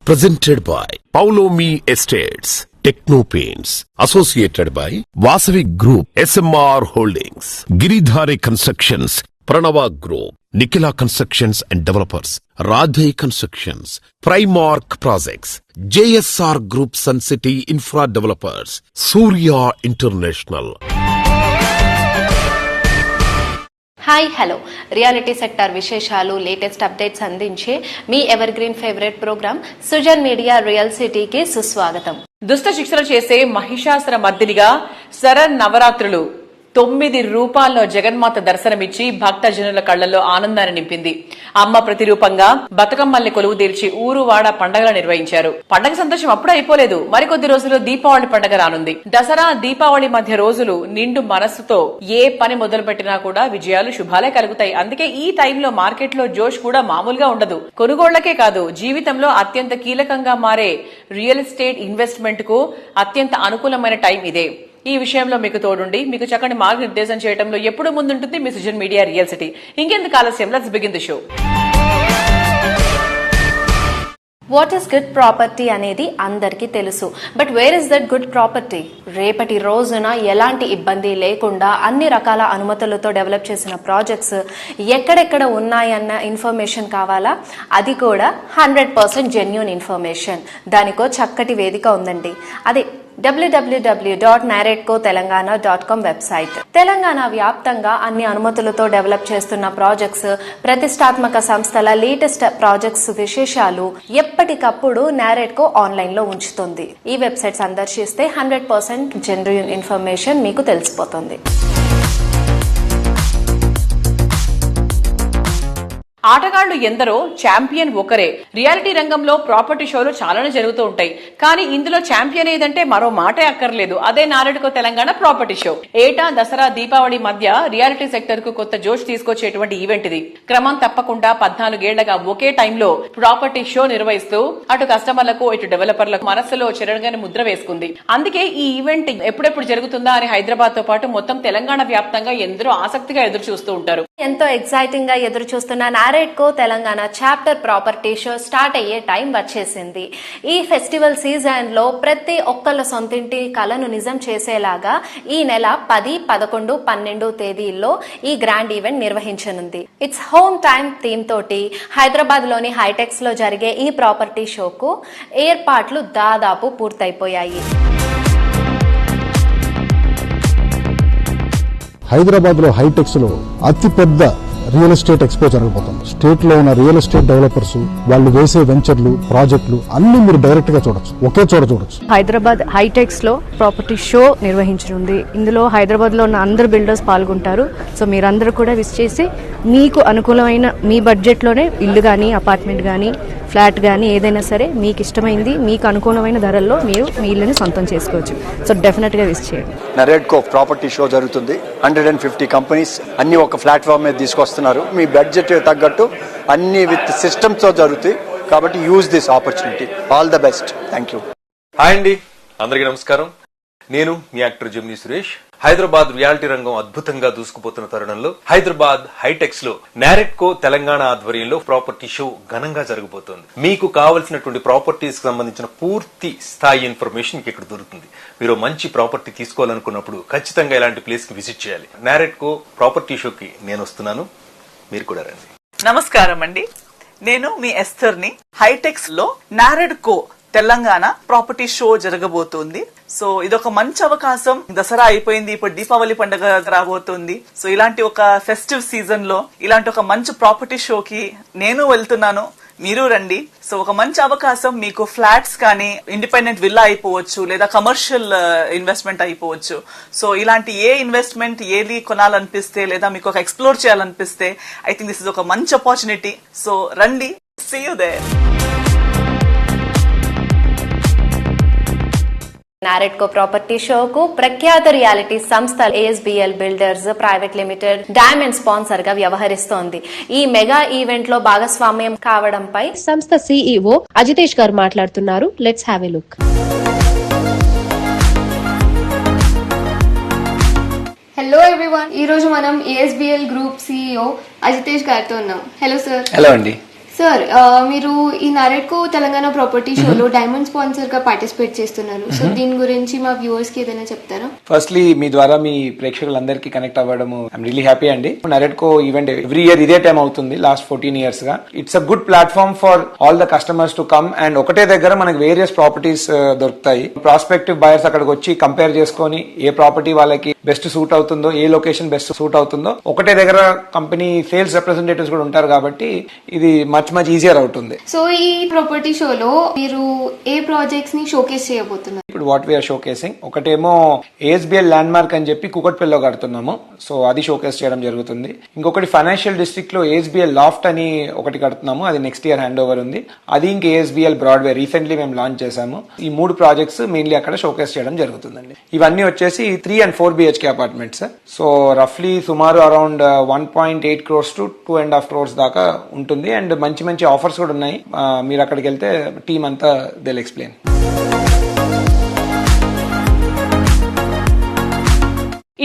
presented by Paulomi Estates, Techno Paints, associated by Vasavi Group, SMR Holdings, Giridhari Constructions, Pranava Group, Nikhila Constructions and Developers, Radhe Constructions, Primark Projects, JSR Group Sun City Infra Developers, Surya International. Hi hello reality sector విశేషాలు latest updates అందించే మీ evergreen favourite programme Sujan media real సిటీకి సుస్వాగతం. దుష్ట శిక్షలు చేసే మహిషాసుర మర్దినిగా శరణ్ నవరాత్రులు 9 రూపాల్లో జగన్మాత దర్శనమిచ్చి భక్తజనుల కళ్లలో ఆనందాన్ని నింపింది. అమ్మ ప్రతిరూపంగా బతుకమ్మల్ని కొలువు తీర్చి ఊరు వాడ పండగలు నిర్వహించారు. పండగ సంతోషం అప్పుడే అయిపోలేదు. మరికొద్ది రోజులు దీపావళి పండగ రానుంది. దసరా దీపావళి మధ్య రోజులు నిండు మనస్సుతో ఏ పని మొదలు పెట్టినా కూడా విజయాలు శుభాలే కలుగుతాయి. అందుకే ఈ టైంలో మార్కెట్ లో జోష్ కూడా మామూలుగా ఉండదు. కొనుగోళ్లకే కాదు, జీవితంలో అత్యంత కీలకంగా మారే రియల్ ఎస్టేట్ ఇన్వెస్ట్మెంట్ కు అత్యంత అనుకూలమైన టైం ఇదే. ఈ విషయంలో మీకు తోడుండి మీకు చక్కని మార్గనిర్దేశం చేయడంలో ఎప్పుడు ముందుంటుంది మీ సుజన్ మీడియా రియల్ సిటీ. ఇంకెందుకు ఆలస్యం, let's begin the show. What is good property అనేది అందరికీ తెలుసు. But where is that good property? రేపటి రోజున ఎలాంటి ఇబ్బంది లేకుండా అన్ని రకాల అనుమతులతో డెవలప్ చేసిన ప్రాజెక్ట్స్ ఎక్కడెక్కడ ఉన్నాయన్న ఇన్ఫర్మేషన్ కావాలా? అది కూడా 100% జెన్యూన్ ఇన్ఫర్మేషన్. దానికో చక్కటి వేదిక ఉందండి. అది www.narratcotelangana.com వెబ్సైట్. తెలంగాణ వ్యాప్తంగా అన్ని అనుమతులతో డెవలప్ చేస్తున్న ప్రాజెక్ట్స్, ప్రతిష్టాత్మక సంస్థల లేటెస్ట్ ప్రాజెక్ట్స్ విశేషాలు ఎప్పటికప్పుడు నారెట్కో ఆన్లైన్ లో ఉంచుతుంది. ఈ వెబ్సైట్ సందర్శిస్తే 100% జెన్యూన్ ఇన్ఫర్మేషన్ మీకు తెలిసిపోతుంది. ఆటగాళ్లు ఎందరో, ఛాంపియన్ ఒకరే. రియాలిటీ రంగంలో ప్రాపర్టీ షోలు చాలానే జరుగుతూ ఉంటాయి. కానీ ఇందులో ఛాంపియన్ ఏదంటే మరో మాటే అక్కర్లేదు. అదే నారెట్కో తెలంగాణ ప్రాపర్టీ షో. ఏటా దసరా దీపావళి మధ్య రియాలిటీ సెక్టర్ కు కొత్త జోష్ తీసుకొచ్చేటువంటి ఈవెంట్ ఇది. క్రమం తప్పకుండా 14 ఏళ్లగా ఒకే టైంలో ప్రాపర్టీ షో నిర్వహిస్తూ అటు కస్టమర్లకు ఇటు డెవలపర్లకు మనస్సులో చెరగని ముద్ర వేసుకుంది. అందుకే ఈ ఈవెంట్ ఎప్పుడెప్పుడు జరుగుతుందా అని హైదరాబాద్ తో పాటు మొత్తం తెలంగాణ వ్యాప్తంగా ఎందరో ఆసక్తిగా ఎదురు చూస్తూ ఉంటారు. ఎంతో ఎక్సైటింగ్ గా ఎదురు చూస్తున్న NAREDCO Telangana chapter property show start అయ్యే టైం వచ్చేసింది. ఈ ఫెస్టివల్ సీజన్ లో ప్రతి ఒక్కళ్ళ సొంతింటి కలను నిజం చేసేలాగా ఈ నెల 10, 11, 12 తేదీల్లో ఈ గ్రాండ్ ఈవెంట్ నిర్వహించనుంది. ఇట్స్ హోమ్ టైమ్ థీమ్ తోటి హైదరాబాద్ లోని హైటెక్స్ లో జరిగే ఈ ప్రాపర్టీ షోకు ఏర్పాట్లు దాదాపు పూర్తయిపోయాయి. హైదరాబాద్ లో హైటెక్స్ లో అతిపెద్ద రియల్ ఎస్టేట్ ఎక్స్పో జరగబోతుంది. స్టేట్ లో ఉన్న రియల్ ఎస్టేట్ డెవలపర్స్ వాళ్ళు వేసే వెంచర్లు, ప్రాజెక్టులు అన్ని మీరు డైరెక్ట్ గా చూడొచ్చు, ఒకే చోట చూడొచ్చు. హైదరాబాద్ హైటెక్స్ లో ప్రాపర్టీ షో నిర్వహించనుంది. ఇందులో హైదరాబాద్ లో ఉన్న అందరు బిల్డర్స్ పాల్గొంటారు. సో మీరందరూ కూడా విజిట్ చేసి మీకు అనుకూలమైన మీ బడ్జెట్ లోనే ఇల్లు గానీ, అపార్ట్మెంట్ గానీ, ఫ్లాట్ గానీ ఏదైనా సరే మీకు ఇష్టమైంది, మీకు అనుకూలమైన ధరల్లో మీరు మీ ఇల్లుని సొంతం చేసుకోవచ్చు. సో డెఫినెట్ గా విజిట్ చేయండి. నారెట్కో ప్రాపర్టీ షో జరుగుతుంది. 150 కంపెనీస్ అన్ని ఒక ప్లాట్ఫామ్ మీద తీసుకొస్తున్నారు. మీ బడ్జెట్ తగ్గట్టు అన్ని విత్ సిస్టమ్స్ తో జరుగుతాయి. కాబట్టి use this opportunity. All the best. Thank you. Hi అండి, అందరికీ నమస్కారం. నేను మీ actor Gemini Suresh. Hyderabad reality రంగం అద్భుతంగా దూసుకుపోతున్న తరుణంలో హైదరాబాద్ హైటెక్స్ లో నారెట్కో తెలంగాణ ఆధ్వర్యంలో ప్రాపర్టీ షో ఘనంగా జరగబోతోంది. మీకు కావలసినటువంటి ప్రాపర్టీస్ కి సంబంధించిన పూర్తి స్థాయి ఇన్ఫర్మేషన్ ఇక్కడ దొరుకుతుంది. మీరు మంచి ప్రాపర్టీ తీసుకోవాలనుకున్నప్పుడు ఖచ్చితంగా ఇలాంటి ప్లేస్ కి విజిట్ చేయాలి. నారెట్కో ప్రాపర్టీ షోకి నేను వస్తున్నాను, మీరు కూడా రండి. నమస్కారం అండి, నేను మీ ఎస్థర్ని. హైటెక్స్ లో నారెట్కో తెలంగాణ ప్రాపర్టీ షో జరగబోతోంది. సో ఇదొక మంచి అవకాశం. దసరా అయిపోయింది, ఇప్పుడు దీపావళి పండుగ రాబోతుంది. సో ఇలాంటి ఒక ఫెస్టివ్ సీజన్ లో ఇలాంటి ఒక మంచి ప్రాపర్టీ షోకి నేను వెళ్తున్నాను, మీరు రండి. సో ఒక మంచి అవకాశం. మీకు ఫ్లాట్స్ కానీ, ఇండిపెండెంట్ విల్లా అయిపోవచ్చు, లేదా కమర్షియల్ ఇన్వెస్ట్మెంట్ అయిపోవచ్చు. సో ఇలాంటి ఏ ఇన్వెస్ట్మెంట్ ఏది కొనాలనిపిస్తే, లేదా మీకు ఒక ఎక్స్ప్లోర్ చేయాలనిపిస్తే, ఐ థింక్ దిస్ ఇస్ ఒక మంచి ఆపర్చునిటీ. సో రండి, see you there. Naredco property షోకు ప్రఖ్యాత రియాలిటీ సంస్థ ASBL builders private limited diamond sponsor గా వ్యవహరిస్తోంది. ఈ మెగా ఈవెంట్ లో భాగస్వామ్యం కావడంపై సంస్థ CEO అజితేష్ గారు మాట్లాడుతున్నారు. Let's have a look. Hello everyone, ఈ రోజు మనం ASBL గ్రూప్ CEO అజితేష్ గారితో ఉన్నాం. Hello sir. హలో అండి. సార్ మీరు ఈ నారెడ్కో తెలంగాణ ప్రాపర్టీ షోలో డైమండ్ స్పాన్సర్ గా పార్టిసిపేట్ చేస్తున్నారు. సో దీని గురించి మా వ్యూవర్స్ కి ఏదైనా చెప్తారా? ఫస్ట్లీ మీ ద్వారా మీ ప్రేక్షకులందరికీ కనెక్ట్ అవ్వడము ఐఎమ్ రియలీ హ్యాపీ అండి. నారెడ్కో ఈవెంట్ ఎవ్రీ ఇయర్ ఇదే టైం అవుతుంది లాస్ట్ 14 years గా. It's a good platform for all the customers to come and ఒకటే దగ్గర మనకి వేరియస్ ప్రాపర్టీస్ దొరుకుతాయి. ప్రాస్పెక్టివ్ బయర్స్ అక్కడికి వచ్చి కంపేర్ చేసుకొని ఏ ప్రాపర్టీ వాళ్ళకి బెస్ట్ సూట్ అవుతుందో, ఏ లొకేషన్ బెస్ట్ సూట్ అవుతుందో ఒకటే దగ్గర కంపెనీ సేల్స్ రిప్రజెంటేటివ్స్ కూడా ఉంటారు కాబట్టి ఇది మచ్ ఈజియర్ అవుతుంది. సో ఈ ప్రాపర్టీ షోలో మీరు ఏ ప్రాజెక్ట్స్ ని షోకేస్ చేయబోతున్నారు? ఇప్పుడు వాట్ వీఆర్ షోకేసింగ్ ఒకటేమో ఏఎస్బిఎల్ ల్యాండ్ మార్క్ అని చెప్పి కుకట్పల్లిలో కడుతున్నాము. సో అది షోకేస్ చేయడం జరుగుతుంది. ఇంకొకటి ఫైనాన్షియల్ డిస్ట్రిక్ట్ లో ఏఎస్బిఎల్ లాఫ్ట్ అని ఒకటి కడుతున్నాము. అది నెక్స్ట్ ఇయర్ హ్యాండ్ ఓవర్ ఉంది. అది ఇంక ఏఎస్బిఎల్ బ్రాడ్వే రీసెంట్లీ మేము లాంచ్ చేశాము. ఈ 3 ప్రాజెక్ట్స్ మెయిన్లీ అక్కడ షోకేస్ చేయడం జరుగుతుందండి. ఇవన్నీ వచ్చేసి 3 and 4 BHK అపార్ట్మెంట్స్. సో రఫ్లీ సుమారు అరౌండ్ 1.8 crores to 2.5 crores దాకా ఉంటుంది. అండ్ మంచి ఆఫర్స్ కూడా ఉన్నాయి. మీరు అక్కడికి వెళ్తే టీమ్ అంతా దిల్ ఎక్స్ప్లెయిన్.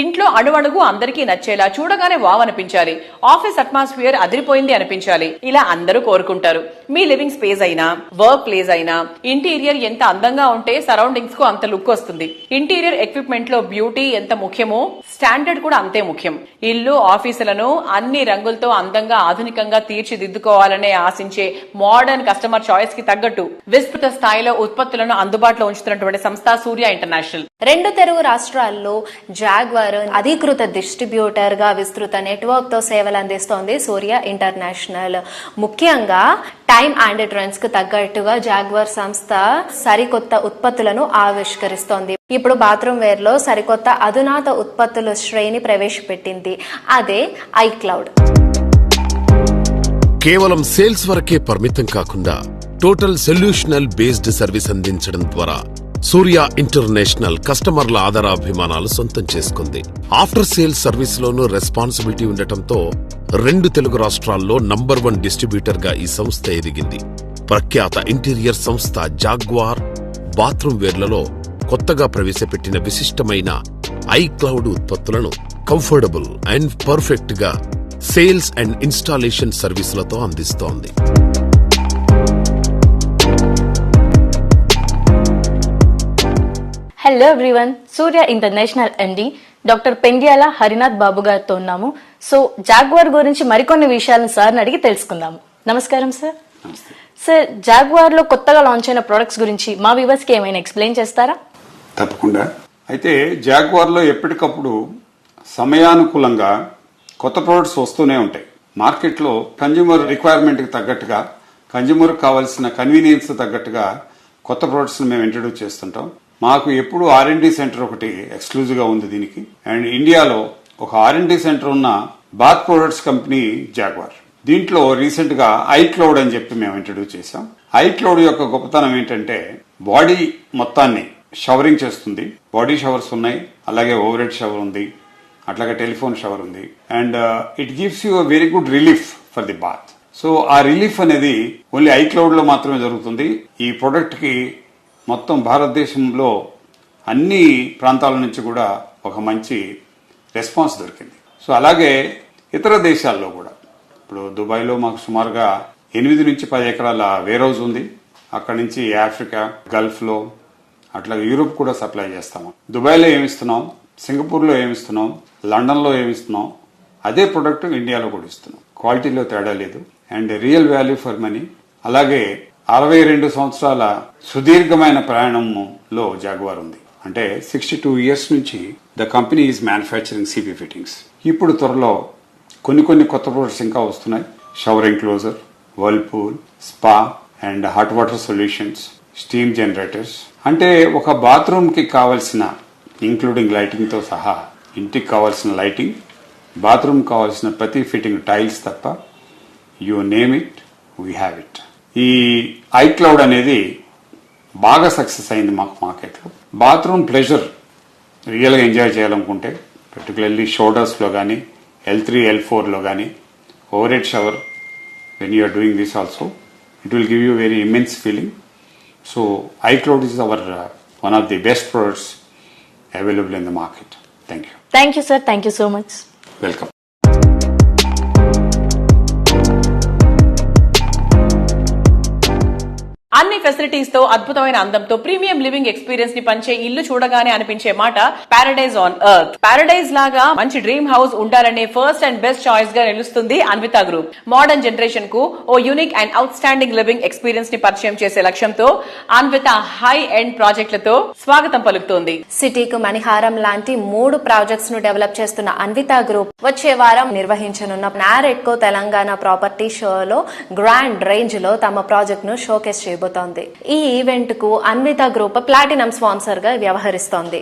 ఇంట్లో అణువణుగు అందరికీ నచ్చేలా, చూడగానే వావ్ అనిపించాలి, ఆఫీస్ అట్మాస్ఫియర్ అదిరిపోయింది అనిపించాలి, ఇలా అందరూ కోరుకుంటారు. మీ లివింగ్ స్పేస్ అయినా, వర్క్ ప్లేస్ అయినా, ఇంటీరియర్ ఎంత అందంగా ఉంటే సరౌండింగ్స్ కు అంత లుక్ వస్తుంది. ఇంటీరియర్ ఎక్విప్మెంట్ లో బ్యూటీ ఎంత ముఖ్యమో స్టాండర్డ్ కూడా అంతే ముఖ్యం. ఇల్లు, ఆఫీసులను అన్ని రంగులతో అందంగా, ఆధునికంగా తీర్చిదిద్దుకోవాలనే ఆశించే మోడర్న్ కస్టమర్ చాయిస్ కి తగ్గట్టు విస్తృత స్థాయిలో ఉత్పత్తులను అందుబాటులో ఉంచుతున్నటువంటి సంస్థ సూర్య ఇంటర్నేషనల్. 2 తెలుగు రాష్ట్రాల్లో జాగ్వార్ అధికృత డిస్ట్రిబ్యూటర్ గా విస్తృత నెట్వర్క్ తో సేవలు అందిస్తోంది సూర్య ఇంటర్నేషనల్. ముఖ్యంగా టైమ్ అండ్ ట్రెండ్స్ కు తగ్గట్టుగా జాగ్వార్ సంస్థ సరికొత్త ఉత్పత్తులను ఆవిష్కరిస్తోంది. ఇప్పుడు బాత్రూమ్ వేర్ లో సరికొత్త అధునాత ఉత్పత్తుల శ్రేణి ప్రవేశపెట్టింది. అదే ఐక్లౌడ్. కేవలం సేల్స్ వరకే పరిమితం కాకుండా టోటల్ సొల్యూషనల్ బేస్డ్ సర్వీస్ అందించడం ద్వారా సూర్య ఇంటర్నేషనల్ కస్టమర్ల ఆదరాభిమానాలు సొంతం చేసుకుంది. ఆఫ్టర్ సేల్స్ సర్వీస్ లోనూ రెస్పాన్సిబిలిటీ ఉండటంతో 2 తెలుగు రాష్ట్రాల్లో నంబర్ 1 డిస్ట్రిబ్యూటర్ గా ఈ సంస్థ ఎదిగింది. ప్రఖ్యాత ఇంటీరియర్ సంస్థ జాగ్వార్ బాత్రూమ్ వేర్లలో కొత్తగా ప్రవేశపెట్టిన విశిష్టమైన ఐక్లౌడ్ ఉత్పత్తులను కంఫర్టబుల్ అండ్ పర్ఫెక్ట్ గా సేల్స్ అండ్ ఇన్స్టాలేషన్ సర్వీసులతో అందిస్తోంది. Hello everyone, Surya international MD doctor Pendyala Harinath Babu గారితో ఉన్నాము. సో జాగ్వార్ గురించి మరికొన్ని విషయాలను సార్ని అడిగి తెలుసుకుందాము. నమస్కారం సార్. సార్, జాగ్వార్ లో కొత్తగా లాంచ్ అయిన ప్రొడక్ట్స్ గురించి మా వ్యూవర్స్ కి ఏమైనా ఎక్స్ప్లెయిన్ చేస్తారా? తప్పకుండా. అయితే జాగ్వార్ లో ఎప్పటికప్పుడు సమయానుకూలంగా కొత్త ప్రొడక్ట్స్ వస్తూనే ఉంటాయి. మార్కెట్ లో కన్జ్యూమర్ రిక్వైర్మెంట్ కి తగ్గట్టుగా, కన్జ్యూమర్ కావాల్సిన కన్వీనియన్స్ తగ్గట్టుగా కొత్త ప్రొడక్ట్స్ మేము ఇంట్రడ్యూస్ చేస్తుంటాం. మాకు ఎప్పుడు R&D సెంటర్ ఒకటి ఎక్స్క్లూజివ్ గా ఉంది దీనికి. అండ్ ఇండియాలో ఒక R&D సెంటర్ ఉన్న బాత్ ప్రొడక్ట్స్ కంపెనీ జాగ్వార్. దీంట్లో రీసెంట్ గా ఐక్లౌడ్ అని చెప్పి మేము ఇంట్రడ్యూస్ చేశాం. ఐక్లౌడ్ యొక్క గొప్పతనం ఏంటంటే బాడీ మొత్తాన్ని షవరింగ్ చేస్తుంది. బాడీ షవర్స్ ఉన్నాయి, అలాగే ఓవర్ హెడ్ షవర్ ఉంది, అట్లాగే టెలిఫోన్ షవర్ ఉంది. And it gives you a very good relief for the bath. So ఆ రిలీఫ్ అనేది ఓన్లీ ఐక్లౌడ్ లో మాత్రమే జరుగుతుంది. ఈ ప్రొడక్ట్ కి మొత్తం భారతదేశంలో అన్ని ప్రాంతాల నుంచి కూడా ఒక మంచి రెస్పాన్స్ దొరికింది. సో అలాగే ఇతర దేశాల్లో కూడా, ఇప్పుడు దుబాయ్లో మాకు సుమారుగా 8 నుంచి 10 ఎకరాల వేర్ హౌస్ ఉంది. అక్కడి నుంచి ఆఫ్రికా, గల్ఫ్లో, అట్లాగే యూరోప్ కూడా సప్లై చేస్తాము. దుబాయ్లో ఏమిస్తున్నాం, సింగపూర్లో ఏమిస్తున్నాం, లండన్లో ఏమిస్తున్నాం, అదే ప్రొడక్ట్ ఇండియాలో కూడా ఇస్తున్నాం. క్వాలిటీలో తేడా లేదు and real value for money. అలాగే 62 సంవత్సరాల సుదీర్ఘమైన ప్రయాణంలో జాగ్వార్ ఉంది. అంటే 62 years నుంచి the company is manufacturing CP fittings. ఇప్పుడు త్వరలో కొన్ని కొత్త ప్రొడక్ట్స్ ఇంకా వస్తున్నాయి. Shower enclosure, Whirlpool, spa and hot water solutions, steam generators. అంటే ఒక బాత్రూమ్ కి కావాల్సిన ఇంక్లూడింగ్ లైటింగ్ తో సహా ఇంటికి కావాల్సిన లైటింగ్, బాత్రూమ్ కావాల్సిన ప్రతి ఫిట్టింగ్, టైల్స్ తప్ప you name it, we have it. ఈ ఐక్లౌడ్ అనేది బాగా సక్సెస్ అయింది మాకు మార్కెట్లో. బాత్రూమ్ ప్లెజర్ రియల్ గా ఎంజాయ్ చేయాలనుకుంటే, పర్టికులర్లీ షోల్డర్స్ లో కానీ, L3, L4 లో కానీ, overhead shower, when you're doing this also it will give you very immense feeling. So iCloud is our one of the best products available in the market. Thank you. Thank you sir. Thank you so much. Welcome. అన్ని facilities తో అద్భుతమైన అందంతో premium living experience ని పంచే ఇల్లు చూడగానే అనిపించే మాట పారడైజ్ ఆన్ ఎర్త్. పారడైజ్ లాగా మంచి డ్రీమ్ హౌస్ ఉండాలనే ఫస్ట్ అండ్ బెస్ట్ చాయిస్ గా నిలుస్తుంది అన్విత గ్రూప్. మోడర్న్ జనరేషన్ కు ఓ unique and outstanding living experience ని పరిచయం చేసే లక్ష్యంతో అన్విత హై ఎండ్ ప్రాజెక్టులతో స్వాగతం పలుకుతోంది. సిటీకు మణిహారం లాంటి 3 ప్రాజెక్ట్స్ ను డెవలప్ చేస్తున్న అన్విత గ్రూప్ వచ్చే వారం నిర్వహించనున్న నారెడ్కో తెలంగాణ ప్రాపర్టీ షోలో గ్రాండ్ రేంజ్ లో తమ ప్రాజెక్ట్ ను షోకేస్ చేయబోతోంది. ఈ ఈవెంట్ కు అన్విత గ్రూప్ ప్లాటినం స్పాన్సర్ గా వ్యవహరిస్తోంది.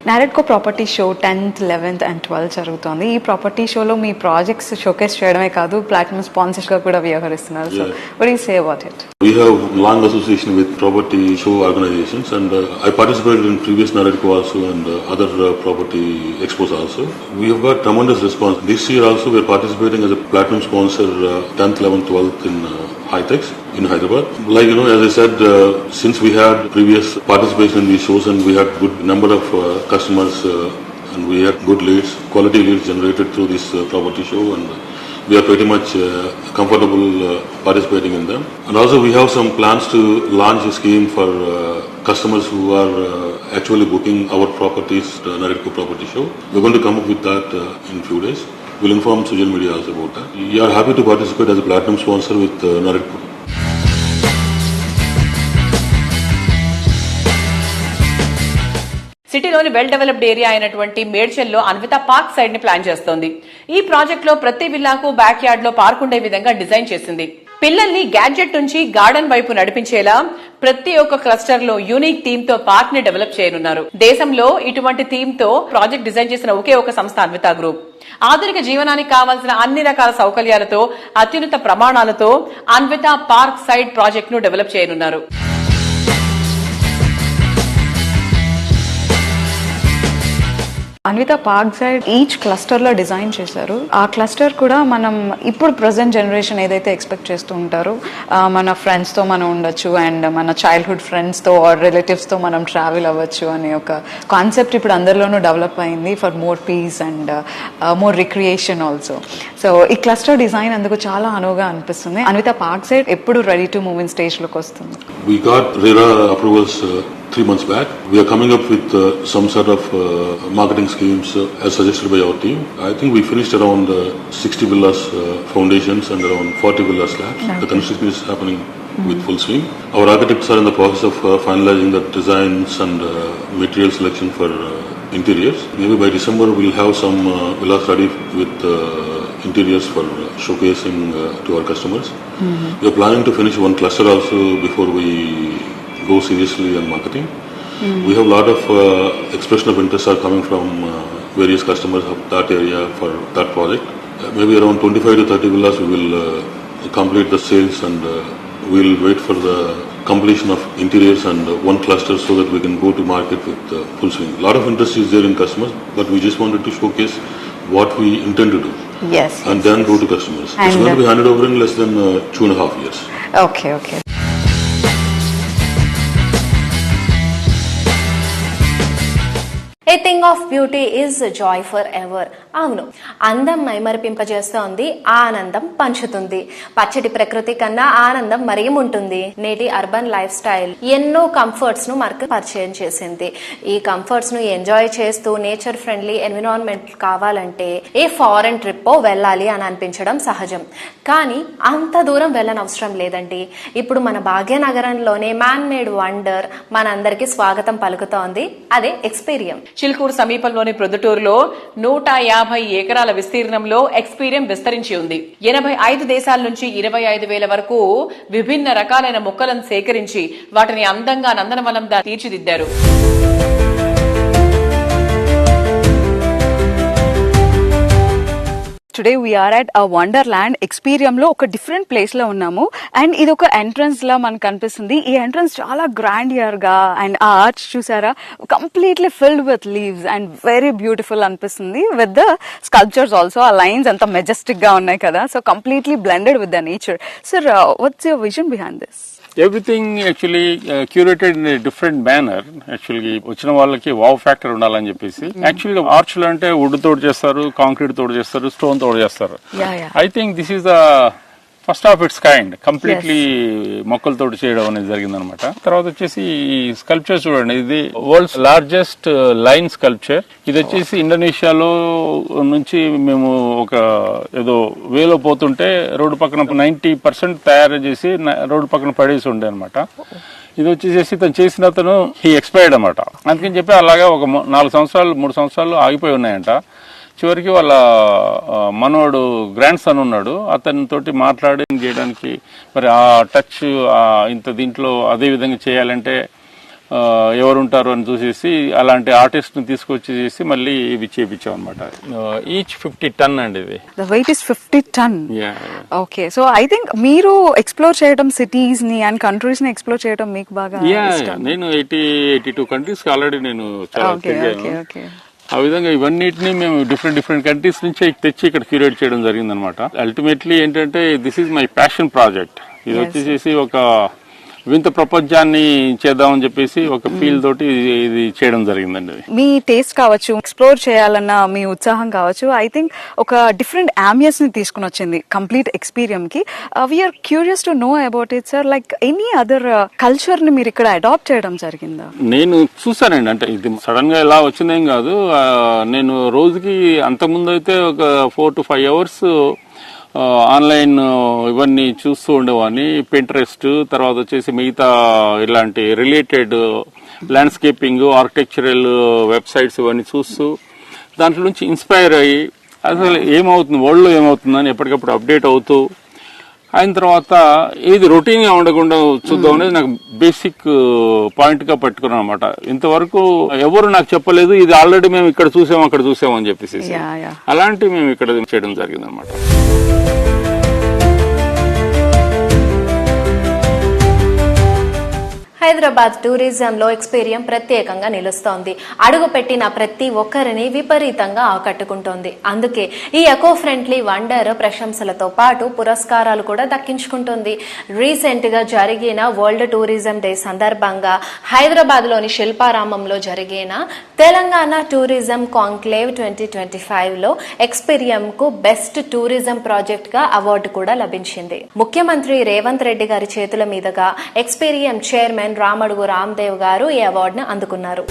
Naredco property show 10th, 11th and 12th జరుగుతోంది. ఈ ప్రాపర్టీ షోలో మీ ప్రాజెక్ట్స్ షోకేస్ చేయడమే కాదు ప్లాటినం స్పాన్సర్స్ గా కూడా వ్యవహరిస్తున్నారు. So what do you say about it? We have long association with property show organizations and I participated in previous Naredco also and other property expos also. We have got tremendous response. This year also we are participating as a platinum sponsor 10th, 11th, 12th in Hitex in Hyderabad. Like as I said, since we had previous participation in these shows and we had good number of customers and we had good leads, quality leads generated through this property show, and we are pretty much comfortable participating in them. And also we have some plans to launch a scheme for customers who are actually booking our properties, Naredco property show. We're going to come up with that in few days. We'll inform social media also about that. We are happy to participate as a platinum sponsor with Naredco. సిటీలోని well developed area అయినటువంటి మేడ్చల్లో Anvitha park side ని plan చేస్తోంది. ఈ project లో ప్రతి విల్లాకు backyard లో పార్క్ ఉండే విధంగా డిజైన్ చేసింది. పిల్లల్ని గ్యాడ్జెట్ నుంచి గార్డెన్ వైపు నడిపించేలా ప్రతి ఒక్క క్లస్టర్ లో యూనిక్ థీమ్ తో పార్క్ ని డెవలప్ చేయనున్నారు. దేశంలో ఇటువంటి థీమ్ తో ప్రాజెక్ట్ డిజైన్ చేసిన ఒకే ఒక సంస్థ అన్విత గ్రూప్. ఆధునిక జీవనానికి కావాల్సిన అన్ని రకాల సౌకర్యాలతో అత్యున్నత ప్రమాణాలతో అన్విత పార్క్ సైడ్ ప్రాజెక్ట్ ను డెవలప్ చేయనున్నారు. Anvita park side each cluster లో డిజైన్ చేశారు. ఆ క్లస్టర్ కూడా మనం ఇప్పుడు ప్రెసెంట్ జనరేషన్ ఏదైతే ఎక్స్పెక్ట్ చేస్తూ ఉంటారో మన ఫ్రెండ్స్ తో మనం ఉండొచ్చు అండ్ మన చైల్డ్హుడ్ ఫ్రెండ్స్ తో ఆర్ రిలేటివ్స్ తో మనం ట్రావెల్ అవ్వచ్చు అనే ఒక కాన్సెప్ట్ ఇప్పుడు అందరిలోనూ డెవలప్ అయింది for more peace and more recreation also. So ఈ క్లస్టర్ డిజైన్ అందుకు చాలా అనువుగా అనిపిస్తుంది. అన్విత పార్క్ సైడ్ ఎప్పుడు ready to move in stage లోకి వస్తుంది. We got RERA approvals 3 months back. We are coming up with some sort of marketing schemes as suggested by our team. I think we finished around 60 villas foundations and around 40 villas slabs. Okay. The construction is happening with full swing. Our architects are in the process of finalizing the designs and material selection for interiors. Maybe by December we'll have some villas ready with interiors for showcasing to our customers. We are planning to finish one cluster also before we go seriously on marketing. We have a lot of expression of interest are coming from various customers of that area for that project. Maybe around 25 to 30 villas we will complete the sales and we will wait for the completion of interiors and one cluster so that we can go to market with full swing. A lot of interest is there in customers, but we just wanted to showcase what we intend to do. Yes. And then go to customers. And it's going to be handed over in less than 2.5 years. Okay. A thing of beauty is Joy for ever. అవును, అందం మైమరిపింపజేస్తోంది, ఆనందం పంచుతుంది. పచ్చటి ప్రకృతి కన్నా ఆనందం మరేముంటుంది. నేటి urban life style ఎన్నో comforts ను మనకు పరిచయం చేసింది. ఈ కంఫర్ట్స్ ను ఎంజాయ్ చేస్తూ నేచర్ ఫ్రెండ్లీ ఎన్విరాన్మెంట్ కావాలంటే ఏ ఫారెన్ ట్రిప్ వెళ్ళాలి అని అనిపించడం సహజం. కానీ అంత దూరం వెళ్ళనవసరం లేదండి. ఇప్పుడు మన భాగ్యనగరంలోనే మ్యాన్ మేడ్ వండర్ మనందరికీ స్వాగతం పలుకుతోంది. అదే ఎక్స్పీరియన్స్. చిల్కూరు సమీపంలోని ప్రొద్దుటూరులో 150 ఎకరాల విస్తీర్ణంలో ఎక్స్పీరియం విస్తరించి ఉంది. 85 దేశాల నుంచి 25,000 వరకు విభిన్న రకాలైన మొక్కలను సేకరించి వాటిని అందంగా నందనవనంగా తీర్చిదిద్దారు. Today we're at a wonderland Experium లో ఒక డిఫరెంట్ ప్లేస్ లో ఉన్నాము అండ్ ఇది ఒక ఎంట్రన్స్ లా మనకు కనిపిస్తుంది. ఈ ఎంట్రన్స్ చాలా గ్రాండియర్ గా అండ్ ఆ ఆర్చ్ చూసారా completely filled with leaves and very beautiful అనిపిస్తుంది విత్ ద స్కల్ప్చర్స్ ఆల్సో. ఆ లైన్స్ అంత మెజెస్టిక్ గా ఉన్నాయి కదా, so completely blended with the nature. Sir what's your vision behind this? Everything actually curated in different manner. Actually వచ్చిన వాళ్ళకి wow factor ఉండాలని చెప్పేసి యాక్చువల్గా ఆర్చ్లు అంటే వుడ్ తోడు చేస్తారు, కాంక్రీట్ తోడు చేస్తారు, స్టోన్ తోడు చేస్తారు. I think this is the first of it's kind, completely మొక్కలతో చేయడం అనేది జరిగింది అనమాట. తర్వాత వచ్చేసి ఈ స్కల్ప్చర్ చూడండి, ఇది వరల్డ్స్ లార్జెస్ట్ లైన్ స్కల్ప్చర్. ఇది వచ్చేసి ఇండోనేషియాలో నుంచి మేము ఒక ఏదో వేలో పోతుంటే రోడ్డు పక్కన 90% తయారు చేసి రోడ్డు పక్కన పడేసి ఉండే అనమాట. ఇది వచ్చేసి తను చేసిన అతను హీ ఎక్స్పైర్డ్ అనమాట. అందుకని చెప్పి అలాగా ఒక 4 సంవత్సరాలు 3 సంవత్సరాలు ఆగిపోయి ఉన్నాయంట. చివరికి వాళ్ళ మనోడు గ్రాండ్ సన్ ఉన్నాడు, అతని తోటి మాట్లాడి చేయడానికి మరి ఆ టచ్ ఇంత దీంట్లో అదే విధంగా చేయాలంటే ఎవరు ఉంటారు అని చూసేసి అలాంటి ఆర్టిస్ట్ ని తీసుకొచ్చేసి మళ్ళీ ఇవి చేయించాం అనమాట. ఈచ్ 50 టన్ అండి ఇది. The weight is 50 ton. Okay, so I think మీరు ఎక్స్ప్లోర్ చేయడం సిటీస్ ని అండ్ కంట్రీస్ ని ఎక్స్ప్లోర్ చేయడం మీకు బాగా ఇష్టం. నేను 82 కంట్రీస్ కి ఆల్రెడీ నేను చాలా తిరిగాను. ఆ విధంగా ఇవన్నిటిని మేము డిఫరెంట్ కంట్రీస్ నుంచి తెచ్చి ఇక్కడ క్యూరేట్ చేయడం జరిగింది అనమాట. అల్టిమేట్లీ ఏంటంటే this is my passion project. ఇది వచ్చేసి ఒక వింత ప్రపంచాన్ని చేద్దామని చెప్పేసి ఒక ఫీల్ తోటి ఇది చేయడం జరిగిందండి. మీ టేస్ట్ కావచ్చు, ఎక్స్ప్లోర్ చేయాలన్న మీ ఉత్సాహం కావచ్చు, ఐ థింక్ ఒక డిఫరెంట్ ఆంబియన్స్ ని తీసుకుని వచ్చింది కంప్లీట్ ఎక్స్పీరియన్స్ కి. We're curious to know about it sir. Like any other culture ని మీరు ఇక్కడ అడాప్ట్ చేయడం జరిగిందా? నేను చూసానండి, అంటే ఇది సడన్ గా ఎలా వచ్చిందేం కాదు. నేను రోజుకి అంతకుముందు అయితే ఒక 4 to 5 hours ఆన్లైన్ ఇవన్నీ చూస్తూ ఉండేవాడిని. పింట్రెస్ట్, తర్వాత వచ్చేసి మిగతా ఇలాంటి రిలేటెడ్ ల్యాండ్స్కేపింగ్, ఆర్కిటెక్చరల్ వెబ్సైట్స్ ఇవన్నీ చూస్తూ దాంట్లో నుంచి ఇన్స్పైర్ అయ్యి అసలు ఏమవుతుంది వరల్డ్లో ఏమవుతుందని ఎప్పటికప్పుడు అప్డేట్ అవుతూ అయిన తర్వాత ఇది రొటీన్ గా ఉండకుండా చూద్దాం అనేది నాకు బేసిక్ పాయింట్ గా పట్టుకున్నాను అనమాట. ఇంతవరకు ఎవరు నాకు చెప్పలేదు ఇది ఆల్రెడీ మేము ఇక్కడ చూసాము అక్కడ చూసాము అని చెప్పేసి. అలాంటి మేము ఇక్కడ చేయడం జరిగింది అనమాట. హైదరాబాద్ టూరిజంలో ఎక్స్పీరియం ప్రత్యేకంగా నిలుస్తోంది. అడుగుపెట్టిన ప్రతి ఒక్కరిని విపరీతంగా ఆకట్టుకుంటోంది. అందుకే ఈ ఎకో ఫ్రెండ్లీ వండర్ ప్రశంసలతో పాటు పురస్కారాలు కూడా దక్కించుకుంటుంది. రీసెంట్ గా జరిగిన వరల్డ్ టూరిజం డే సందర్భంగా హైదరాబాద్ లోని శిల్పారామంలో జరిగిన తెలంగాణ టూరిజం కాంక్లేవ్ 2025 లో ఎక్స్పీరియం కు బెస్ట్ టూరిజం ప్రాజెక్ట్ గా అవార్డు కూడా లభించింది. ముఖ్యమంత్రి రేవంత్ రెడ్డి గారి చేతుల మీదుగా ఎక్స్పీరియం చైర్మన్ రామడుగు రామ్దేవ్ గారు ఈ అవార్డును అందుకున్నారు.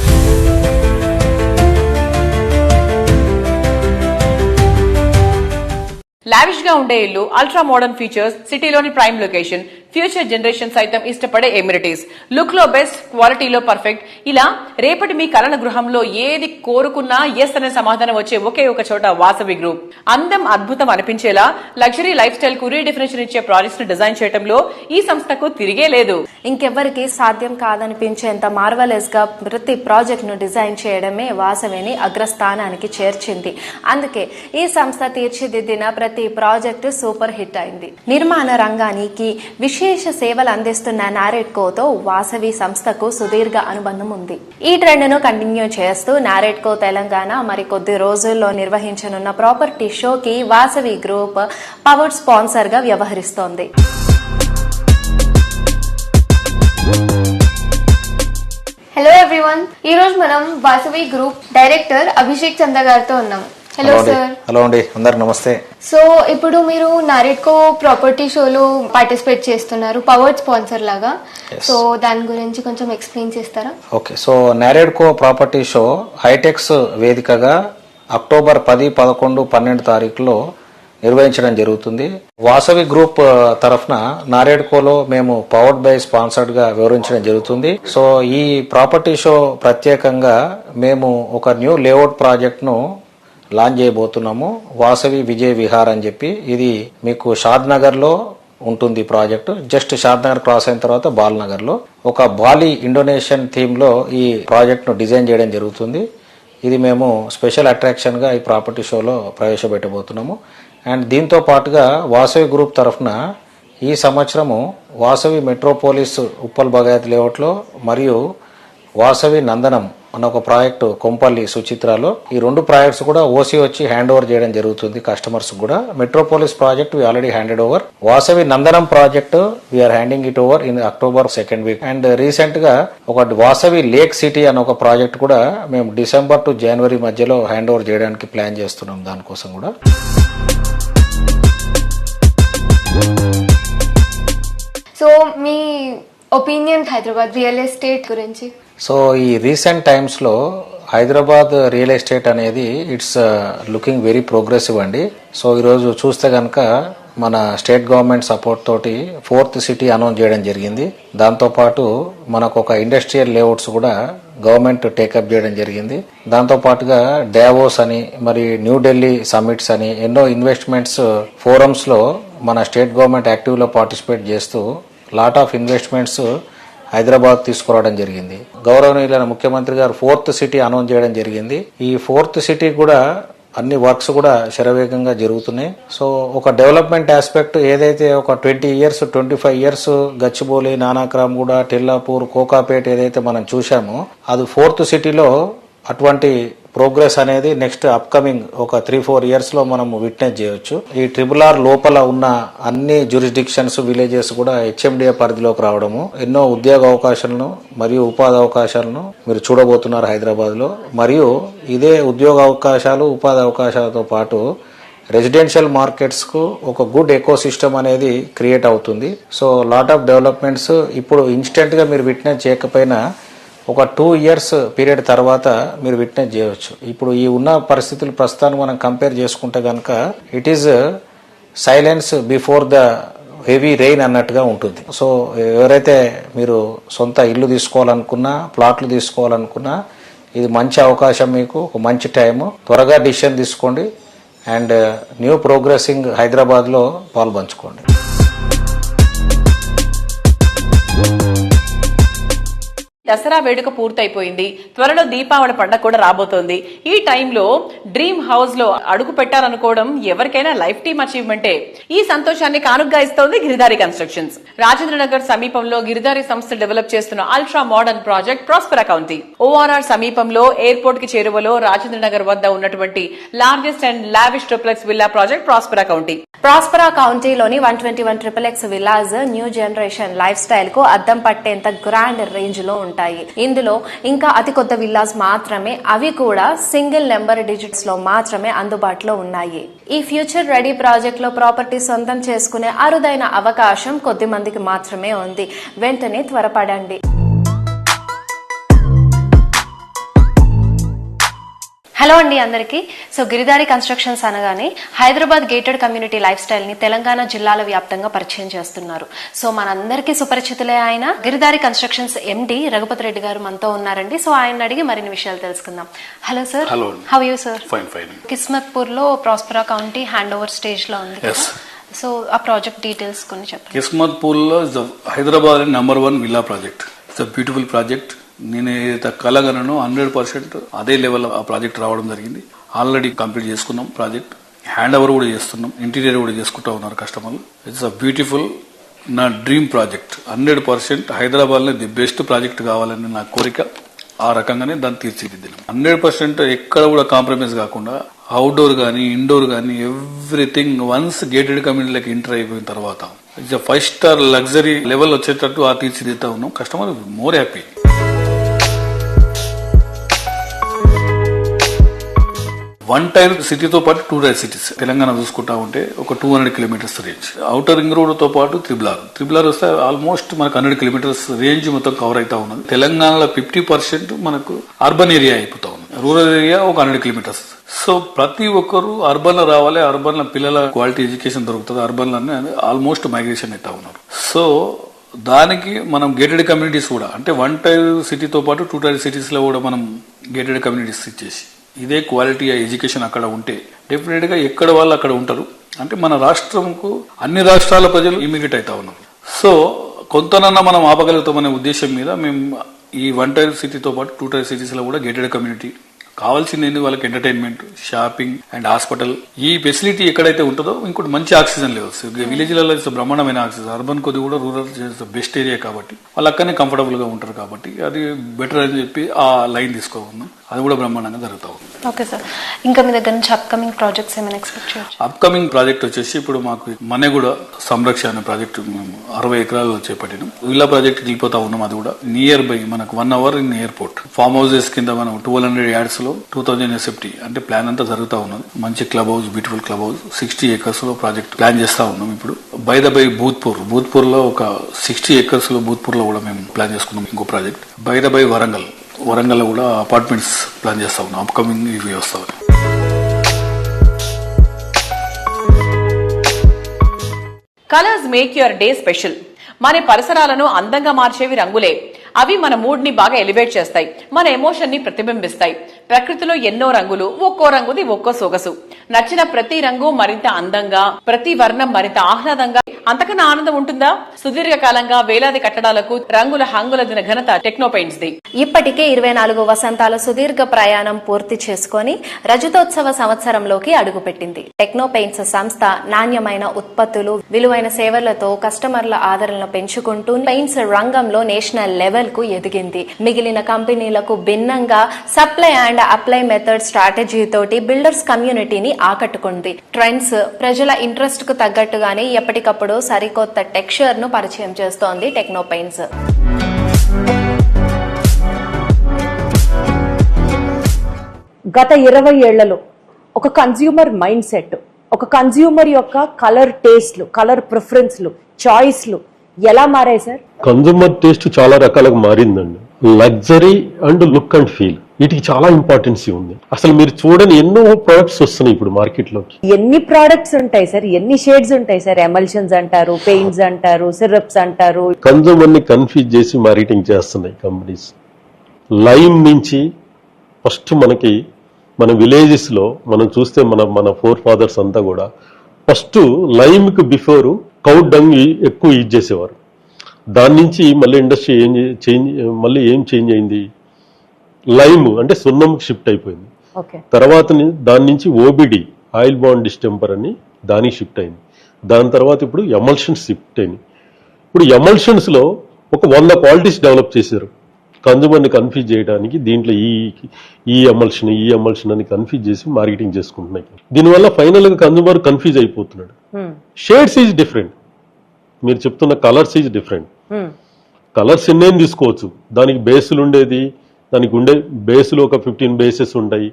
లావిష్ గా ఉండే ఇల్లు, అల్ట్రా మోడర్న్ ఫీచర్స్, సిటీలోని ప్రైమ్ లొకేషన్, ఫ్యూచర్ జనరేషన్ సైతం ఇష్టపడే ఎమ్యూనిటీస్, లుక్ లో బెస్ట్, క్వాలిటీలో పర్ఫెక్ట్, ఇలా రేపటి మీ కలల గృహంలో ఏది కోరుకున్నా ఎస్ అనే సమాధానం వచ్చే ఒకే ఒక చోట వాసవి గ్రూప్. అందం అద్భుతం అనిపించేలా లగ్జరీ లైఫ్ స్టైల్ కు రీడెఫినేషన్ ఇచ్చే ప్రాజెక్ట్స్ ను డిజైన్ చేయడంలో ఈ సంస్థకు తిరిగే లేదు. ఇంకెవ్వరికి సాధ్యం కాదనిపించేంత మార్వలెస్ గా ప్రతి ప్రాజెక్ట్ ను డిజైన్ చేయడమే వాసవిని అగ్రస్థానానికి చేర్చింది. అందుకే ఈ సంస్థ తీర్చిదిద్దిన ప్రతి ప్రాజెక్టు సూపర్ హిట్ అయింది. నిర్మాణ రంగానికి విశేష సేవలు అందిస్తున్న నారెడ్కోతో వాసవి సంస్థకు సుదీర్ఘ అనుబంధం ఉంది. ఈ ట్రెండ్ ను కంటిన్యూ చేస్తూ నారెడ్కో తెలంగాణ మరికొద్ది రోజుల్లో నిర్వహించనున్న ప్రాపర్టీ షోకి వాసవి గ్రూప్ పవర్డ్ స్పాన్సర్ గా వ్యవహరిస్తోంది. హలో ఎవ్రీవన్, ఈ రోజు మనం వాసవి గ్రూప్ డైరెక్టర్ అభిషేక్ చంద్ర గారితో ఉన్నాం. Hello sir. హలో అండి, అందరికి నమస్తే. సో ఇప్పుడు మీరు నారెడ్కో ప్రాపర్టీ షోలో పార్టిసిపేట్ చేస్తున్నారు పవర్డ్ స్పాన్సర్ లాగా. సో దాని గురించి కొంచెం ఎక్స్ప్లెయిన్ చేస్తారా? Okay, so NAREDCO property show HITEX వేదికగా అక్టోబర్ 10, 11, 12 తారీఖులో నిర్వహించడం జరుగుతుంది. వాసవి గ్రూప్ తరఫున నారెడ్కోలో మేము పవర్డ్ బై స్పాన్సర్డ్ గా వివరించడం జరుగుతుంది. సో ఈ ప్రాపర్టీ షో ప్రత్యేకంగా మేము ఒక న్యూ లేఅవుట్ ప్రాజెక్ట్ ను లాంచ్ చేయబోతున్నాము. వాసవి విజయ్ విహార్ అని చెప్పి ఇది మీకు షాద్ నగర్ లో ఉంటుంది ప్రాజెక్ట్. జస్ట్ షాద్ నగర్ క్రాస్ అయిన తర్వాత బాల్ నగర్ లో ఒక బాలి ఇండోనేషియన్ థీమ్ లో ఈ ప్రాజెక్ట్ ను డిజైన్ చేయడం జరుగుతుంది. ఇది మేము స్పెషల్ అట్రాక్షన్ గా ఈ ప్రాపర్టీ షోలో ప్రవేశపెట్టబోతున్నాము. అండ్ దీంతో పాటుగా వాసవి గ్రూప్ తరఫున ఈ సంవత్సరము వాసవి మెట్రోపోలిస్ ఉప్పల్ బగాయత్ లేఅవుట్ లో మరియు వాసవి నందనం అన్న ఒక ప్రాజెక్టు కొంపల్లి సుచిత్రాలో, ఈ 2 ప్రాజెక్ట్స్ కూడా ఓసీ వచ్చి హ్యాండ్ ఓవర్ చేయడం జరుగుతుంది కస్టమర్స్ కూడా. Metropolis project we already handed over. Vasavi Nandanam project we're handing it over in October 2nd week. And recent గా ఒక వాసవి లేక్ సిటీ అన్న ఒక ప్రాజెక్ట్ కూడా మేము డిసెంబర్ టు జనవరి మధ్యలో హ్యాండ్ ఓవర్ చేయడానికి ప్లాన్ చేస్తున్నాం. దానికోసం కూడా సో మీ ఒపీనియన్ హైదరాబాద్ రియల్ ఎస్టేట్ గురించి? సో ఈ రీసెంట్ టైమ్స్ లో హైదరాబాద్ రియల్ ఎస్టేట్ అనేది ఇట్స్ లుకింగ్ వెరీ ప్రోగ్రెసివ్ అండి. సో ఈరోజు చూస్తే కనుక మన స్టేట్ గవర్నమెంట్ సపోర్ట్ తోటి 4th సిటీ అనౌన్స్ చేయడం జరిగింది. దాంతో పాటు మనకు ఒక ఇండస్ట్రియల్ లేఅవుట్స్ కూడా గవర్నమెంట్ టేకప్ చేయడం జరిగింది. దాంతో పాటుగా డావోస్ అని, మరి న్యూఢిల్లీ సమ్మిట్స్ అని ఎన్నో ఇన్వెస్ట్మెంట్స్ ఫోరమ్స్ లో మన స్టేట్ గవర్నమెంట్ యాక్టివ్ లో పార్టిసిపేట్ చేస్తూ లాట్ ఆఫ్ ఇన్వెస్ట్మెంట్స్ హైదరాబాద్ తీసుకురావడం జరిగింది. గౌరవనీయులైన ముఖ్యమంత్రి గారు 4th సిటీ అనౌన్స్ చేయడం జరిగింది. ఈ 4th సిటీ కూడా అన్ని వర్క్స్ కూడా శరవేగంగా జరుగుతున్నాయి. సో ఒక డెవలప్మెంట్ ఆస్పెక్ట్ ఏదైతే ఒక 20 years 25 years గచ్చిబౌలి, నానాక్రామ్గూడ, టిల్లాపూర్, కోకాపేట్ ఏదైతే మనం చూసామో అది 4th సిటీలో అటువంటి ప్రోగ్రెస్ అనేది నెక్స్ట్ అప్కమింగ్ ఒక 3-4 years లో మనం విట్నెస్ చేయొచ్చు. ఈ RRR లోపల ఉన్న అన్ని జ్యూరిస్డిక్షన్స్, విలేజెస్ కూడా HMDA పరిధిలోకి రావడము, ఎన్నో ఉద్యోగ అవకాశాలను మరియు ఉపాధి అవకాశాలను మీరు చూడబోతున్నారు హైదరాబాద్ లో. మరియు ఇదే ఉద్యోగ అవకాశాలు, ఉపాధి అవకాశాలతో పాటు రెసిడెన్షియల్ మార్కెట్స్ కు ఒక గుడ్ ఎకో సిస్టమ్ అనేది క్రియేట్ అవుతుంది. సో లాట్ ఆఫ్ డెవలప్మెంట్స్ ఇప్పుడు ఇన్స్టెంట్ గా మీరు విట్నెస్ చేయకపోయినా ఒక 2 years పీరియడ్ తర్వాత మీరు విట్నెస్ చేయవచ్చు. ఇప్పుడు ఈ ఉన్న పరిస్థితులు ప్రస్తుతానికి మనం కంపేర్ చేసుకుంటే కనుక it is silence before the heavy rain అన్నట్టుగా ఉంటుంది. సో ఎవరైతే మీరు సొంత ఇల్లు తీసుకోవాలనుకున్నా, ప్లాట్లు తీసుకోవాలనుకున్నా ఇది మంచి అవకాశం, మీకు ఒక మంచి టైము. త్వరగా డిసిషన్ తీసుకోండి అండ్ న్యూ ప్రోగ్రెసింగ్ హైదరాబాద్ లో పాల్పంచుకోండి. దసరా వేడుక పూర్తయిపోయింది. త్వరలో దీపావళి పండుగ కూడా రాబోతోంది. ఈ టైంలో డ్రీమ్ హౌస్ లో అడుగు పెట్టాలనుకోవడం ఎవరికైనా లైఫ్ టైమ్ అచీవ్మెంటే. ఈ సంతోషాన్ని కానుగ్గా ఇస్తోంది గిరిధారి కన్స్ట్రక్షన్స్. రాజేంద్ర నగర్ సమీపంలో గిరిధారి సంస్థ డెవలప్ చేస్తున్న ultra modern project Prospera County. ORR సమీపంలో ఎయిర్పోర్ట్ కి చేరువలో రాజేంద్ర నగర్ వద్ద ఉన్నటువంటి largest and lavish triplex villa project Prospera County. Prospera కౌంటీలోని 121 XXX villas new generation lifestyle కు అద్దం పట్టేంత గ్రాండ్ రేంజ్ లో ఉంటాయి. ఇందులో ఇంకా అతి కొత్త విల్లాస్ మాత్రమే, అవి కూడా సింగిల్ నెంబర్ డిజిట్స్ లో మాత్రమే అందుబాటులో ఉన్నాయి. ఈ ఫ్యూచర్ రెడీ ప్రాజెక్ట్ లో ప్రాపర్టీ సొంతం చేసుకునే అరుదైన అవకాశం కొద్ది మందికి మాత్రమే ఉంది. వెంటనే త్వరపడండి. హలో అండి అందరికీ. సో గిరిధారి కన్స్ట్రక్షన్స్ అనగానే Hyderabad gated community life style ని తెలంగాణ జిల్లాల వ్యాప్తంగా పరిచయం చేస్తున్నారు. సో మనందరికీ సుపరిచితులే ఆయన గిరిధారి కన్స్ట్రక్షన్స్ MD రఘుపతి రెడ్డి గారు మనతో ఉన్నారండి. సో ఆయన అడిగి మరిన్ని విషయాలు తెలుసుకుందాం. Hello sir. Hello. How you sir? Fine fine. Kismatpur లో Prospera County hand over stage లో ఉంది. సో ఆ ప్రాజెక్ట్ డీటెయిల్స్ కొన్ని చెప్పండి. కిస్మత్పూర్ లో Hyderabad #1 villa project. It's a beautiful project. నేను ఏదైతే కలగనో 100% అదే లెవెల్ ఆ ప్రాజెక్ట్ రావడం జరిగింది. ఆల్రెడీ కంప్లీట్ చేసుకున్నాం ప్రాజెక్ట్. హ్యాండ్ ఓవర్ కూడా చేస్తున్నాం, ఇంటీరియర్ కూడా చేసుకుంటా ఉన్నారు కస్టమర్లు. ఇట్స్ అ బ్యూటిఫుల్, నా డ్రీమ్ ప్రాజెక్ట్. 100% హైదరాబాద్ లో ది బెస్ట్ ప్రాజెక్ట్ కావాలని నా కోరిక. ఆ రకంగానే దాన్ని తీర్చిదిద్దాం. 100% ఎక్కడ కూడా కాంప్రమైజ్ కాకుండా అవుట్డోర్ గానీ ఇండోర్ గానీ ఎవ్రీథింగ్ వన్స్ గేటెడ్ కమ్యూనిటీలోకి ఎంటర్ అయిపోయిన తర్వాత ఇట్స్ 5 star లగ్జరీ లెవెల్ వచ్చేటట్టు ఆ తీర్చిదిద్దా ఉన్నాం. Customer more happy. 1 tier సిటీతో పాటు 2 tier సిటీస్ తెలంగాణ చూసుకుంటా ఉంటే ఒక 200 kilometers range. Outer ring road తో పాటు త్రిబుల్ ఆర్ వస్తే ఆల్మోస్ట్ మనకు 100 kilometers రేంజ్ మొత్తం కవర్ అవుతా ఉన్నది. తెలంగాణలో 50% మనకు అర్బన్ ఏరియా అయిపోతా ఉంది. రూరల్ ఏరియా ఒక 100 kilometers. సో ప్రతి ఒక్కరు అర్బన్ లో రావాలి, అర్బన్ లో పిల్లల క్వాలిటీ ఎడ్యుకేషన్ దొరుకుతుంది, అర్బన్ లోనే ఆల్మోస్ట్ మైగ్రేషన్ అవుతా ఉన్నారు. సో దానికి మనం గేటెడ్ కమ్యూనిటీస్ కూడా అంటే 1 tier సిటీతో పాటు 2 tier సిటీస్ లో కూడా మనం గేటెడ్ కమ్యూనిటీస్ ఇచ్చేసి ఇదే క్వాలిటీ ఎడ్యుకేషన్ అక్కడ ఉంటే డెఫినెట్ గా ఎక్కడ వాళ్ళు అక్కడ ఉంటారు. అంటే మన రాష్ట్రంకు అన్ని రాష్ట్రాల ప్రజలు ఇమిగ్రేట్ అవుతా ఉన్నారు. సో కొంతనన్నా మనం ఆపగలుగుతామనే ఉద్దేశం మీద మేము ఈ 1 tier సిటీతో పాటు 2 tier సిటీస్ లో కూడా గేటెడ్ కమ్యూనిటీ కావాల్సింది వాళ్ళకి ఎంటర్టైన్మెంట్, షాపింగ్ అండ్ హాస్పిటల్. ఈ ఫెసిలిటీ ఎక్కడైతే ఉంటుందో ఇంకోటి మంచి ఆక్సిజన్ లెవెల్స్. విలేజ్లలో బ్రహ్మాండమైన ఆక్సిజన్, అర్బన్ కొద్ది కూడా రూరల్ బెస్ట్ ఏరియా కాబట్టి వాళ్ళు అక్కడనే కంఫర్టబుల్ గా ఉంటారు కాబట్టి అది బెటర్ అని చెప్పి ఆ లైన్ తీసుకోకున్నాం. అది కూడా బ్రహ్మాండంగా జరుగుతా ఉంది. ఓకే సార్, ఇంకా మీ దగ్గర నుంచి అప్కమింగ్ ప్రాజెక్ట్స్ ఏమైనా ఎక్స్పెక్ట్ చేయొచ్చు? అప్కమింగ్ ప్రాజెక్ట్ వచ్చేసి ఇప్పుడు మాకు మన్నెగూడ సంరక్షణ అనే ప్రాజెక్టు మేము 60 ఎకరాలు చేపట్టినాం. విల్లా ప్రాజెక్ట్ వెళ్ళిపోతా ఉన్నాం. అది కూడా నియర్ బై మనకు 1 hour in airport. Form houses కింద మనం 1200 యార్డ్స్ లో 2000 SFT అంటే ప్లాన్ అంతా జరుగుతా ఉన్నది. మంచి club house, beautiful club house 60 acres లో ప్రాజెక్ట్ ప్లాన్ చేస్తా ఉన్నాం. ఇప్పుడు బై భూత్పూర్ లో ఒక 60 acres లో భూత్పూర్ లో కూడా మేము ప్లాన్ చేసుకున్నాం ఇంకో ప్రాజెక్ట్. బై వరంగల్ లో కూడా అపార్ట్మెంట్స్ ప్లాన్ చేస్తా ఉన్నాం. అప్కమింగ్ ఇవి వస్తాయి. Colours make your day special. మన పరిసరాలను అందంగా మార్చేవి రంగులే. అవి మన మూడ్ ని బాగా ఎలివేట్ చేస్తాయి, మన ఎమోషన్ ని ప్రతిబింబిస్తాయి. ప్రకృతిలో ఎన్నో రంగులు, ఒక్కో రంగుది ఒక్కో సొగసు. నచ్చిన ప్రతి రంగు మరింత అందంగా, ప్రతి వర్ణం మరింత ఆహ్లాదంగా. అంతకన్నా ఆనందం ఉంటుందా? సుదీర్ఘ కాలంగా వేలాది కట్టడాలకు రంగుల హంగులదిన ఘనత టెక్నో పెయింట్స్ ది. ఇప్పటికే 24 వసంతాల సుదీర్ఘ ప్రయాణం పూర్తి చేసుకుని రజతోత్సవ సంవత్సరంలోకి అడుగుపెట్టింది. టెక్నో పెయింట్స్ సంస్థ నాణ్యమైన ఉత్పత్తులు, విలువైన సేవలతో కస్టమర్ల ఆదరణను పెంచుకుంటూ పెయింట్స్ రంగంలో నేషనల్ లెవెల్ కు ఎదిగింది. మిగిలిన కంపెనీలకు భిన్నంగా supply and apply method strategy తోటి బిల్డర్స్ కమ్యూనిటీని ఆకట్టుకుంది. ట్రెండ్స్, ప్రజల ఇంట్రెస్ట్ కు తగ్గట్టుగానే ఎప్పటికప్పుడు సరికొత్త టెక్స్చర్ ను పరిచయం చేస్తోంది టెక్నో పెయింట్స్. గత 20 ఏళ్లలో ఒక కన్స్యూమర్ మైండ్ సెట్, ఒక కన్స్యూమర్ యొక్క కలర్ టేస్ట్లు, కలర్ ప్రిఫరెన్స్లు, చాయిస్లు ఎలా మారాయి సార్? కన్స్యూమర్ టేస్ట్ చాలా రకాలుగా మారిందండి. Luxury and look and feel వీటికి చాలా ఇంపార్టెన్సీ ఉంది. అసలు మీరు చూడని ఎన్నో ప్రొడక్ట్స్ వస్తున్నాయి ఇప్పుడు మార్కెట్ లోకి. ఎన్ని ప్రొడక్ట్స్ ఉంటాయి సార్? ఎన్ని షేడ్స్ ఉంటాయి సార్? ఎమల్షన్స్ అంటారు, పెయింట్స్ అంటారు, సిరప్స్ అంటారు. కన్స్యూమర్ ని కన్ఫ్యూజ్ చేసి మార్కెటింగ్ చేస్తున్నాయి కంపెనీస్. లైమ్ నుంచి ఫస్ట్ మన విలేజెస్ లో మనం చూస్తే మన ఫోర్ ఫాదర్స్ అంతా కూడా ఫస్ట్ లైమ్ కి బిఫోర్ కౌ డంగ్ ఎక్కువ యూజ్ చేసేవారు. దాని నుంచి మళ్ళీ ఇండస్ట్రీ ఏం చేంజ్ అయింది? లైమ్ అంటే సున్నం షిఫ్ట్ అయిపోయింది. తర్వాత దాని నుంచి ఓబిడి ఆయిల్ బాండ్ డిస్టెంపర్ అని దానికి షిఫ్ట్ అయింది. దాని తర్వాత ఇప్పుడు ఎమల్షన్స్ షిఫ్ట్ అయింది. ఇప్పుడు ఎమల్షన్స్ లో ఒక 100 క్వాలిటీస్ డెవలప్ చేశారు కన్స్యూమర్ ని కన్ఫ్యూజ్ చేయడానికి. దీంట్లో ఈ ఎమల్షన్ అని కన్ఫ్యూజ్ చేసి మార్కెటింగ్ చేసుకుంటున్నాయి. దీనివల్ల ఫైనల్ గా కన్స్యూమర్ కన్ఫ్యూజ్ అయిపోతున్నాడు. షేడ్స్ ఈజ్ డిఫరెంట్, మీరు చెప్తున్న కలర్స్ ఈజ్ డిఫరెంట్. కలర్స్ ఎన్నేం తీసుకోవచ్చు, దానికి బేసులు ఉండేది, దానికి ఉండే బేసులు ఒక 15 బేసెస్ ఉంటాయి,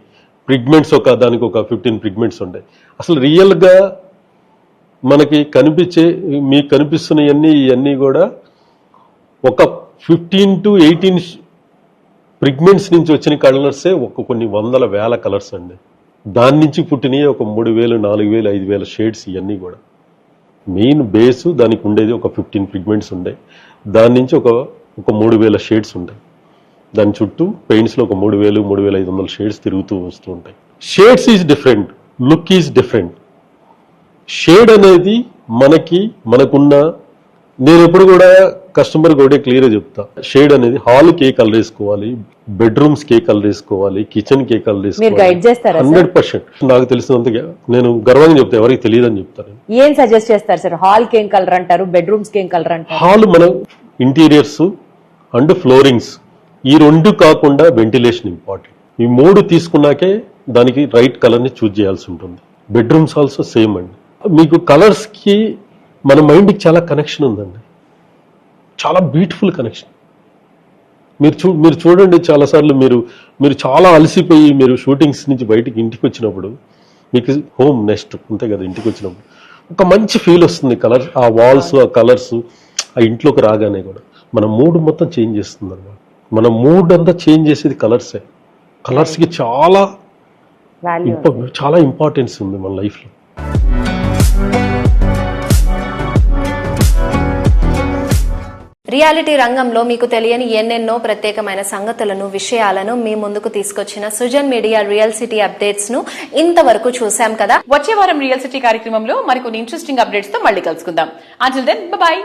పిగ్మెంట్స్ దానికి ఒక 15 పిగ్మెంట్స్ ఉంటాయి. అసలు రియల్ గా మనకి మీకు కనిపిస్తున్నవన్నీ కూడా ఒక 15 to 18 పిగ్మెంట్స్ నుంచి వచ్చిన కలర్సే కొన్ని వందల వేల కలర్స్ అండి. దాని నుంచి పుట్టినవి ఒక 3000, 4000, 5000 షేడ్స్. ఇవన్నీ కూడా మెయిన్ బేసు దానికి ఉండేది ఒక 15 పిగ్మెంట్స్ ఉండే. దాని నుంచి ఒక 3000 షేడ్స్ ఉంటాయి. దాని చుట్టూ పెయింట్స్ లో ఒక 3000, 3500 షేడ్స్ తిరుగుతూ వస్తూ ఉంటాయి. Shades is different, look is different. Shade అనేది మనకున్న, నేను ఎప్పుడు కూడా కస్టమర్ కూడా క్లియర్ గా చెప్తా, షేడ్ అనేది హాల్ కి ఏ కలర్ వేసుకోవాలి, బెడ్రూమ్స్ కి ఏ కలర్ వేసుకోవాలి, కిచెన్ కి ఏ కలర్ వేసుకోవాలి, 100% నాకు తెలిసినంత నేను గర్వంగా చెప్తా, ఎవరికి తెలియదు అని చెప్తాను. ఏం సజెస్ట్ చేస్తారు సార్? హాల్ కి ఏం కలర్ అంటారు, బెడ్రూమ్స్ కి ఏం కలర్ అంటారు? హాల్ మన ఇంటీరియర్స్ అండ్ ఫ్లోరింగ్స్ ఈ 2 కాకుండా వెంటిలేషన్ ఇంపార్టెంట్. ఈ 3 తీసుకున్నాకే దానికి రైట్ కలర్ ని చూజ్ చేయాల్సి ఉంటుంది. బెడ్రూమ్స్ ఆల్సో సేమ్ అండి. మీకు కలర్స్ కి మన మైండ్ కి చాలా కనెక్షన్ ఉందండి, చాలా బ్యూటిఫుల్ కనెక్షన్. మీరు చూడండి, చాలా సార్లు మీరు చాలా అలసిపోయి మీరు షూటింగ్స్ నుంచి బయటికి ఇంటికి వచ్చినప్పుడు మీకు హోమ్ నెక్స్ట్ అంతే కదా, ఇంటికి వచ్చినప్పుడు ఒక మంచి ఫీల్ వస్తుంది. కలర్స్, ఆ వాల్స్, ఆ కలర్స్, ఆ ఇంట్లోకి రాగానే కూడా మన మూడ్ మొత్తం చేంజ్ చేస్తుంది అన్నమాట. మన మూడ్ అంతా చేంజ్ చేసేది కలర్సే. కలర్స్ కి చాలా ఇంపార్టెన్స్ ఉంది మన లైఫ్ లో. రియాలిటీ రంగంలో మీకు తెలియని ఎన్నెన్నో ప్రత్యేకమైన సంగతులను, విషయాలను మీ ముందుకు తీసుకొచ్చిన Sujan media real city updates ను ఇంతవరకు చూసాం కదా. వచ్చే వారం రియల్ సిటీ కార్యక్రమంలో మరికొన్ని ఇంట్రెస్టింగ్ అప్డేట్స్ తో మళ్ళీ కలుసుకుందాం. Until then by.